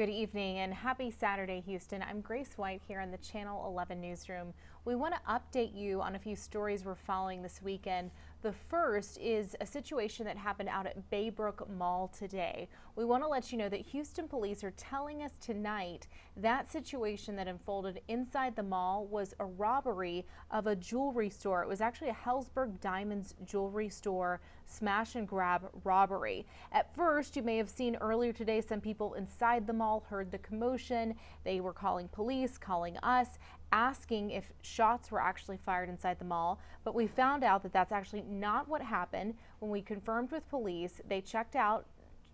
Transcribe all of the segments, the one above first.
Good evening and happy Saturday, Houston. I'm Grace White here in the Channel 11 newsroom. We want to update you on a few stories we're following this weekend. The first is a situation that happened out at Baybrook Mall today. We want to let you know that Houston police are telling us tonight that situation that unfolded inside the mall was a robbery of a jewelry store. It was actually a Helzberg Diamonds jewelry store smash and grab robbery. At first, you may have seen earlier today some people inside the mall heard the commotion. They were calling police, calling us, asking if shots were actually fired inside the mall, but we found out that that's actually not what happened. When we confirmed with police, they checked out,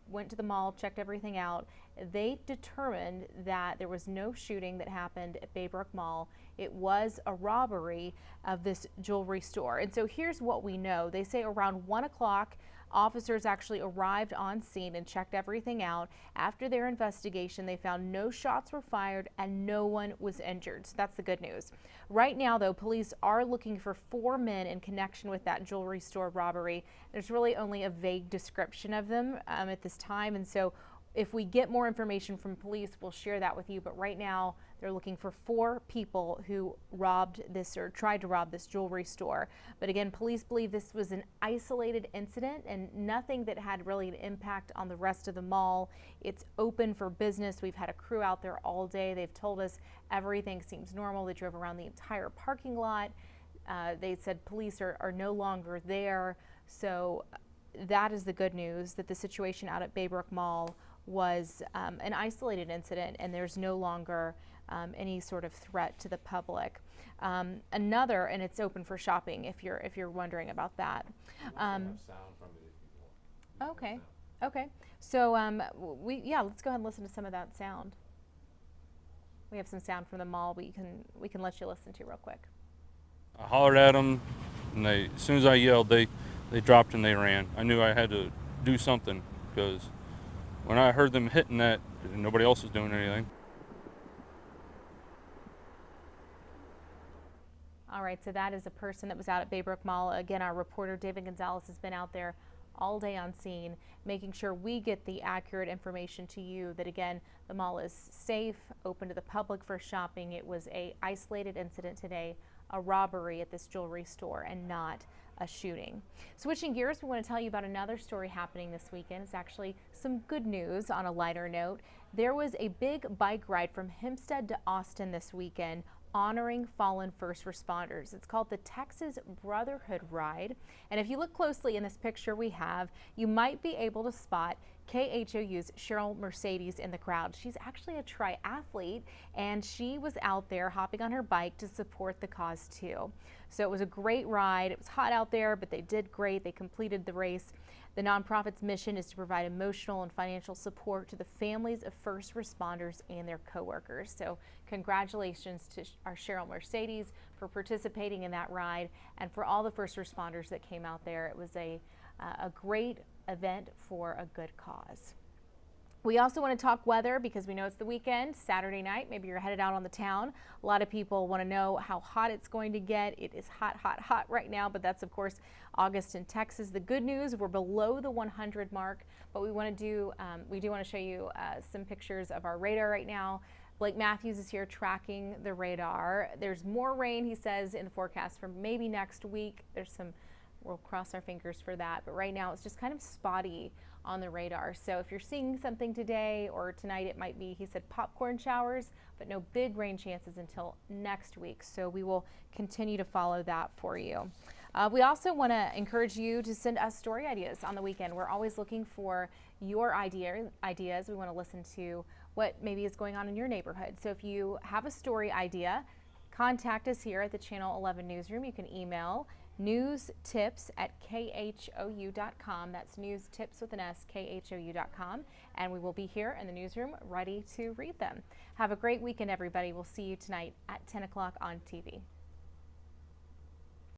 went to the mall, checked everything out. They determined that there was no shooting that happened at Baybrook Mall. It was a robbery of this jewelry store. And so here's what we know. They say around 1 o'clock, officers actually arrived on scene and checked everything out. After their investigation, they found no shots were fired and no one was injured. So that's the good news. Right now, though, police are looking for 4 men in connection with that jewelry store robbery. There's really only a vague description of them at this time. And so if we get more information from police, we'll share that with you. But right now, they're looking for 4 people who robbed this or tried to rob this jewelry store. But again, police believe this was an isolated incident and nothing that had really an impact on the rest of the mall. It's open for business. We've had a crew out there all day. They've told us everything seems normal. They drove around the entire parking lot. They said police are no longer there. So that is the good news, that the situation out at Baybrook Mall was an isolated incident and there's no longer any sort of threat to the public. And it's open for shopping if you're wondering about that. Okay. So let's go ahead and listen to some of that sound. We have some sound from the mall we can let you listen to real quick. I hollered at them, and as soon as I yelled, they dropped and they ran. I knew I had to do something because when I heard them hitting that, nobody else was doing anything. All right, so that is a person that was out at Baybrook Mall. Again, our reporter David Gonzalez has been out there all day on scene, making sure we get the accurate information to you that, again, the mall is safe, open to the public for shopping. It was a isolated incident today, a robbery at this jewelry store, and not a shooting. Switching gears, we want to tell you about another story happening this weekend. It's actually some good news on a lighter note. There was a big bike ride from Hempstead to Austin this weekend honoring fallen first responders. It's called the Texas Brotherhood Ride. And if you look closely in this picture we have, you might be able to spot KHOU's Cheryl Mercedes in the crowd. She's actually a triathlete and she was out there hopping on her bike to support the cause too. So it was a great ride. It was hot out there, but they did great. They completed the race. The nonprofit's mission is to provide emotional and financial support to the families of first responders and their coworkers. So congratulations to our Cheryl Mercedes for participating in that ride and for all the first responders that came out there. It was a great event for a good cause. We also want to talk weather because we know it's the weekend, Saturday night. Maybe you're headed out on the town. A lot of people want to know how hot it's going to get. It is hot, hot, hot right now, but that's of course August in Texas. The good news, we're below the 100 mark, but we do want to show you some pictures of our radar right now. Blake Matthews is here tracking the radar. There's more rain, he says, in the forecast for maybe next week. We'll cross our fingers for that, but right now it's just kind of spotty on the radar. So if you're seeing something today or tonight, it might be, he said, popcorn showers, but no big rain chances until next week. So we will continue to follow that for you. We also want to encourage you to send us story ideas on the weekend. We're always looking for your ideas. We want to listen to what maybe is going on in your neighborhood. So if you have a story idea, contact us here at the Channel 11 newsroom. You can email newstips@khou.com. That's newstips with an S, khou.com. And we will be here in the newsroom ready to read them. Have a great weekend, everybody. We'll see you tonight at 10 o'clock on TV.